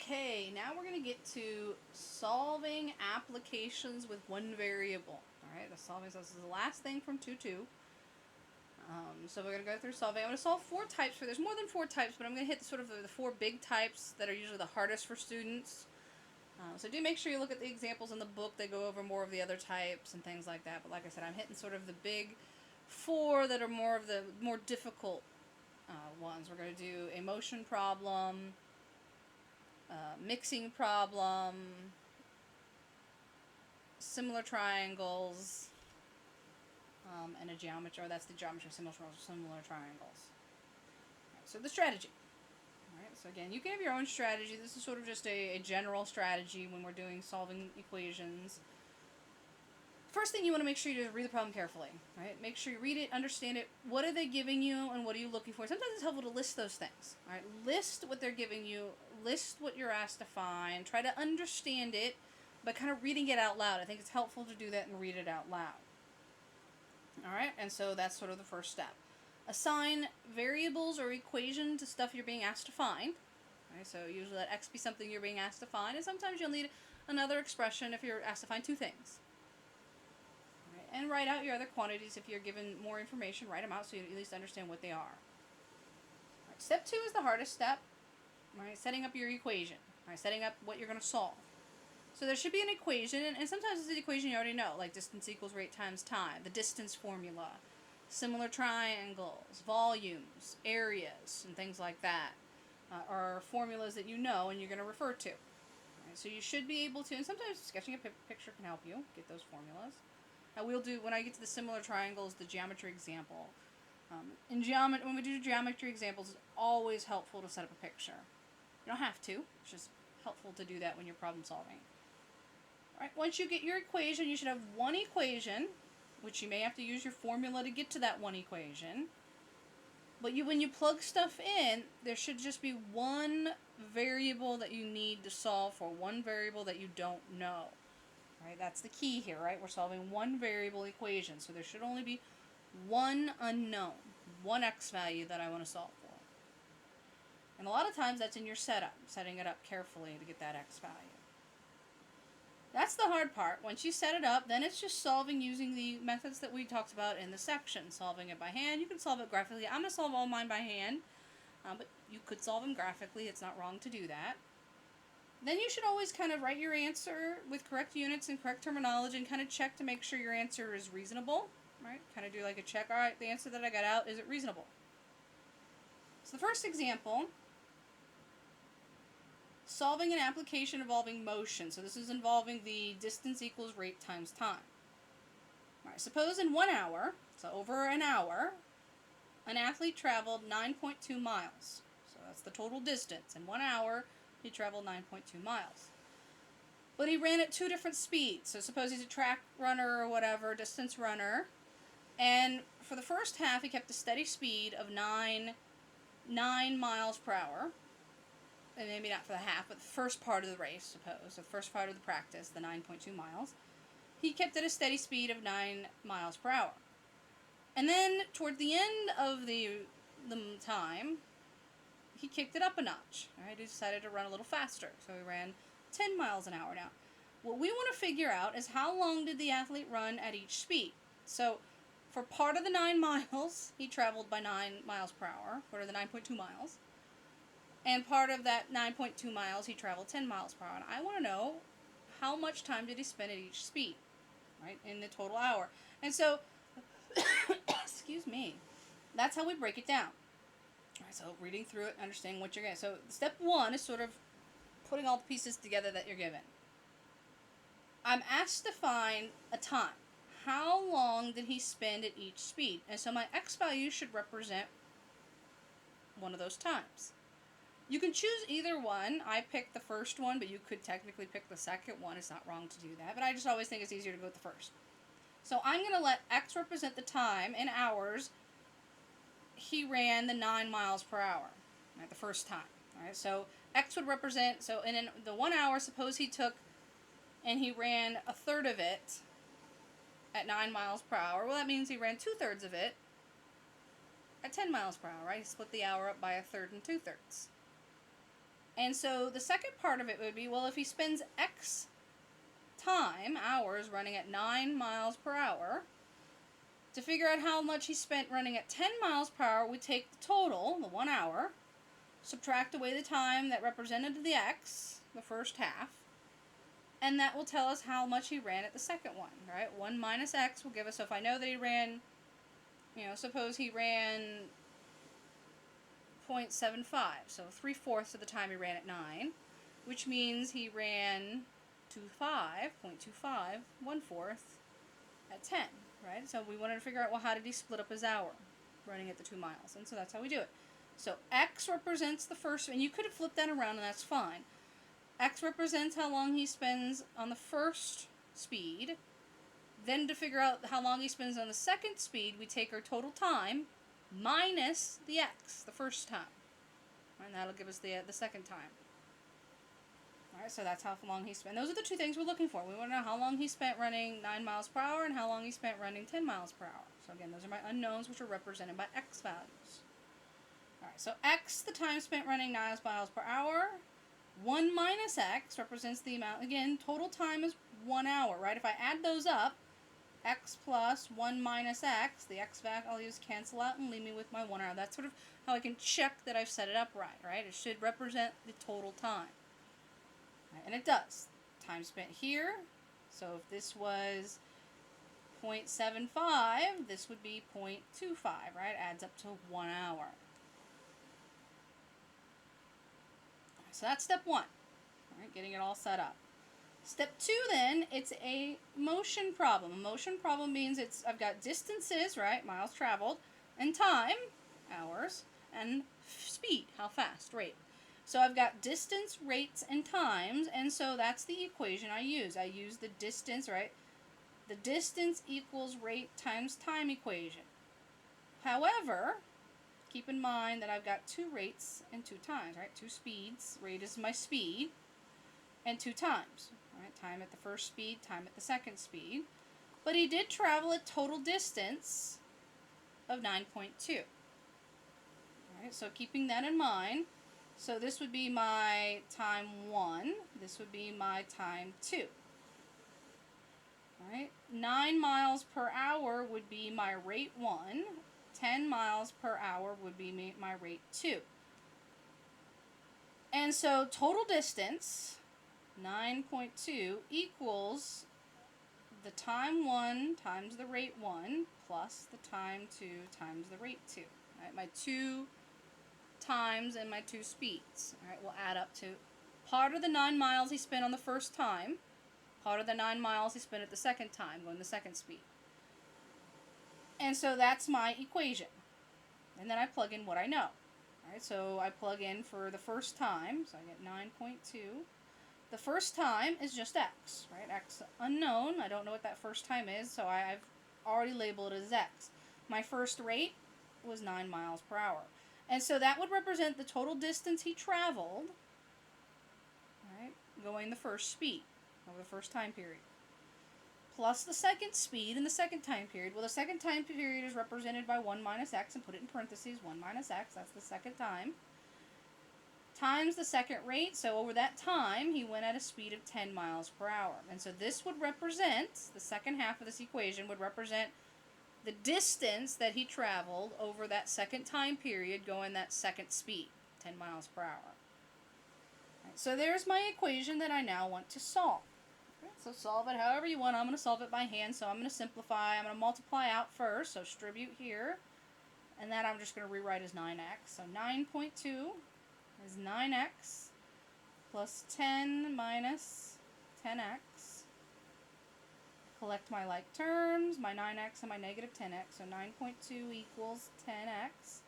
Okay, now we're going to get to solving applications with one variable. Alright, the solving, so this is the last thing from 2-2. So we're going to go through solving. I'm going to solve four types. There's more than four types, but I'm going to hit sort of the four big types that are usually the hardest for students. So do make sure you look at the examples in the book. They go over more of the other types and things like that. But like I said, I'm hitting sort of the big four that are more of the more difficult ones. We're going to do a motion problem, mixing problem, similar triangles, and a geometry, or that's the geometry, similar triangles. Right, so the strategy. Alright, so again, you can have your own strategy. This is sort of just a general strategy when we're doing solving equations. First thing you want to make sure you do is read the problem carefully. Right? Make sure you read it, understand it. What are they giving you, and what are you looking for? Sometimes it's helpful to list those things. Alright, list what they're giving you, list what you're asked to find, try to understand it by kind of reading it out loud. I think it's helpful to do that and read it out loud. Alright, and so that's sort of the first step. Assign variables or equation to stuff you're being asked to find. Right, so usually let x be something you're being asked to find, and sometimes you'll need another expression if you're asked to find two things. Right, and write out your other quantities. If you're given more information, write them out so you at least understand what they are. Right, step 2 is the hardest step. Right, setting up your equation. Right, setting up what you're going to solve. So there should be an equation, and sometimes it's an equation you already know, like distance equals rate times time, the distance formula, similar triangles, volumes, areas, and things like that are formulas that you know and you're going to refer to. Right, so you should be able to, and sometimes sketching a picture can help you get those formulas. We'll do, when I get to the similar triangles, the geometry example. When we do geometry examples, it's always helpful to set up a picture. You don't have to, it's just helpful to do that when you're problem solving. Right, once you get your equation, you should have one equation, which you may have to use your formula to get to that one equation. But when you plug stuff in, there should just be one variable that you need to solve for, one variable that you don't know. Right, that's the key here, right? We're solving one variable equation, so there should only be one unknown, one x value that I want to solve for. And a lot of times that's in your setup, setting it up carefully to get that x value. That's the hard part. Once you set it up, then it's just solving using the methods that we talked about in the section. Solving it by hand. You can solve it graphically. I'm going to solve all mine by hand, but you could solve them graphically. It's not wrong to do that. Then you should always kind of write your answer with correct units and correct terminology and kind of check to make sure your answer is reasonable. Right? Kind of do like a check. All right, the answer that I got out, is it reasonable? So the first example, solving an application involving motion. So this is involving the distance equals rate times time. Alright, suppose in 1 hour, so over an hour, an athlete traveled 9.2 miles. So that's the total distance. In 1 hour, he traveled 9.2 miles. But he ran at two different speeds. So suppose he's a track runner or whatever, distance runner. And for the first half, he kept a steady speed of 9 miles per hour. And maybe not for the half, but the first part of the race, suppose, the first part of the practice, the 9.2 miles, he kept at a steady speed of 9 miles per hour. And then, toward the end of the time, he kicked it up a notch. Right? He decided to run a little faster, so he ran 10 miles an hour now. What we want to figure out is how long did the athlete run at each speed. So, for part of the 9 miles, he traveled by 9 miles per hour, or the 9.2 miles. And part of that 9.2 miles, he traveled 10 miles per hour. And I want to know how much time did he spend at each speed, right, in the total hour. And so, excuse me, that's how we break it down. All right, so reading through it, understanding what you're getting. So step 1 is sort of putting all the pieces together that you're given. I'm asked to find a time. How long did he spend at each speed? And so my x value should represent one of those times. You can choose either one. I picked the first one, but you could technically pick the second one. It's not wrong to do that, but I just always think it's easier to go with the first. So I'm going to let x represent the time in hours he ran the 9 miles per hour, right, the first time. Right? So x would represent, so in the 1 hour, suppose he took and he ran a third of it at 9 miles per hour. Well, that means he ran 2/3 of it at 10 miles per hour, right? He split the hour up by a third and 2/3. And so the second part of it would be, well, if he spends X hours running at 9 miles per hour, to figure out how much he spent running at 10 miles per hour, we take the total, the 1 hour, subtract away the time that represented the X, the first half, and that will tell us how much he ran at the second one, right? 1 minus X will give us, so if I know that he ran, suppose he ran 0.75, so 3/4 of the time he ran at 9, which means he ran 0.25, 1/4 at 10, right? So we wanted to figure out, well, how did he split up his hour running at the 2 miles? And so that's how we do it. So X represents the first, and you could have flipped that around and that's fine. X represents how long he spends on the first speed. Then to figure out how long he spends on the second speed, we take our total time minus the X, the first time. And that'll give us the second time. Alright, so that's how long he spent. Those are the two things we're looking for. We want to know how long he spent running 9 miles per hour and how long he spent running 10 miles per hour. So again, those are my unknowns, which are represented by X values. Alright, so X, the time spent running 9 miles per hour. 1 minus X represents the amount, again, total time is 1 hour, right? If I add those up, X plus 1 minus X, the X value I'll use cancel out and leave me with my 1 hour. That's sort of how I can check that I've set it up right? It should represent the total time. Right, and it does. Time spent here, so if this was 0.75, this would be 0.25, right? Adds up to 1 hour. So that's step 1, all right, getting it all set up. Step 2 then, it's a motion problem. A motion problem means I've got distances, right, miles traveled, and time, hours, and speed, how fast, rate. So I've got distance, rates, and times, and so that's the equation I use. I use the distance, right? The distance equals rate times time equation. However, keep in mind that I've got 2 rates and 2 times, right? 2 speeds. Rate is my speed, and 2 times. Right? Time at the first speed, time at the second speed. But he did travel a total distance of 9.2. Right? So keeping that in mind, so this would be my time 1. This would be my time 2. Right? 9 miles per hour would be my rate 1. 10 miles per hour would be my rate 2. And so total distance, 9.2, equals the time 1 times the rate 1 plus the time 2 times the rate 2. Right? My 2 times and my 2 speeds. All right, will add up to part of the 9 miles he spent on the first time, part of the 9 miles he spent at the second time, going the second speed. And so that's my equation. And then I plug in what I know. All right, so I plug in for the first time, so I get 9.2. The first time is just X, right? X unknown. I don't know what that first time is, so I've already labeled it as X. My first rate was 9 miles per hour. And so that would represent the total distance he traveled, right, going the first speed over the first time period, plus the second speed in the second time period. Well, the second time period is represented by 1 minus X, and put it in parentheses, 1 minus X, that's the second time, times the second rate. So over that time, he went at a speed of 10 miles per hour. And so this would represent, the second half of this equation would represent the distance that he traveled over that second time period going that second speed, 10 miles per hour. Right, so there's my equation that I now want to solve. Okay, so solve it however you want. I'm going to solve it by hand, so I'm going to simplify. I'm going to multiply out first, so distribute here. And that I'm just going to rewrite as 9x. So 9.2 is 9x plus 10 minus 10x. Collect my like terms, my 9x and my negative 10x. So 9.2 equals 10x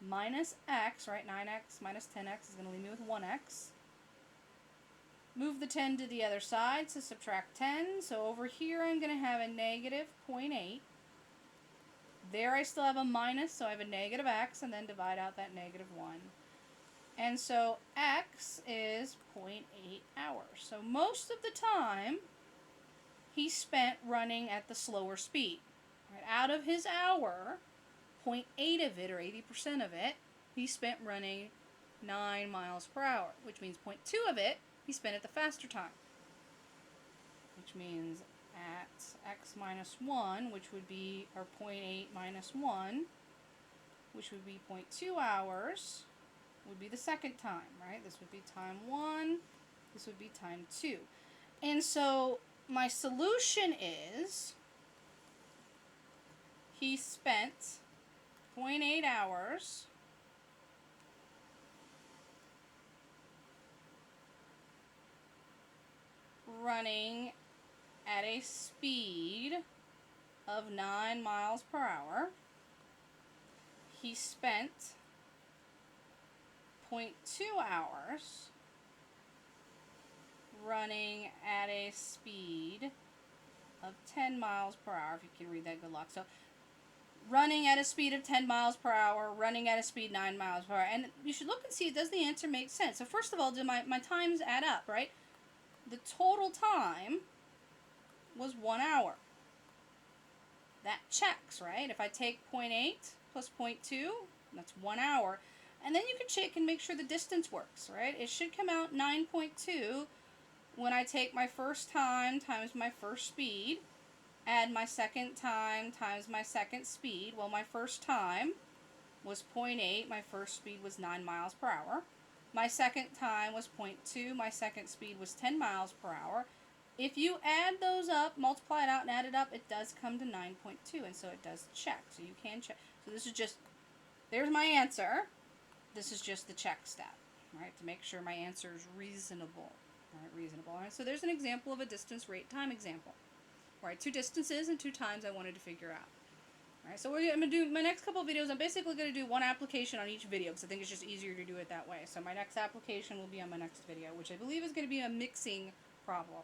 minus x, right? 9x minus 10x is going to leave me with 1x. Move the 10 to the other side, so subtract 10. So over here I'm going to have a negative 0.8. There I still have a minus, so I have a negative x, and then divide out that negative 1. And so x is 0.8 hours. So most of the time, he spent running at the slower speed. Right? Out of his hour, 0.8 of it, or 80% of it, he spent running 9 miles per hour, which means 0.2 of it he spent at the faster time. Which means at x minus 1, which would be, or 0.8 minus 1, which would be 0.2 hours, would be the second time, right? This would be time 1, this would be time 2. And so my solution is he spent 0.8 hours running at a speed of 9 miles per hour. He spent 0.2 hours running at a speed of 10 miles per hour. If you can read that, good luck. So running at a speed of 10 miles per hour, running at a speed 9 miles per hour. And you should look and see, does the answer make sense? So first of all, do my times add up, right? The total time was 1 hour. That checks, right? If I take 0.8 plus 0.2, that's 1 hour. And then you can check and make sure the distance works, right? It should come out 9.2 when I take my first time times my first speed, add my second time times my second speed. Well, my first time was 0.8, my first speed was 9 miles per hour. My second time was 0.2, my second speed was 10 miles per hour. If you add those up, multiply it out and add it up, it does come to 9.2, and so it does check. So you can check. So this is just, there's my answer. This is just the check step, right, to make sure my answer is reasonable. All right, reasonable. All right, so there's an example of a distance, rate, time example. All right, 2 distances and 2 times I wanted to figure out. All right, so I'm going to do my next couple of videos. I'm basically going to do one application on each video because I think it's just easier to do it that way. So my next application will be on my next video, which I believe is going to be a mixing problem.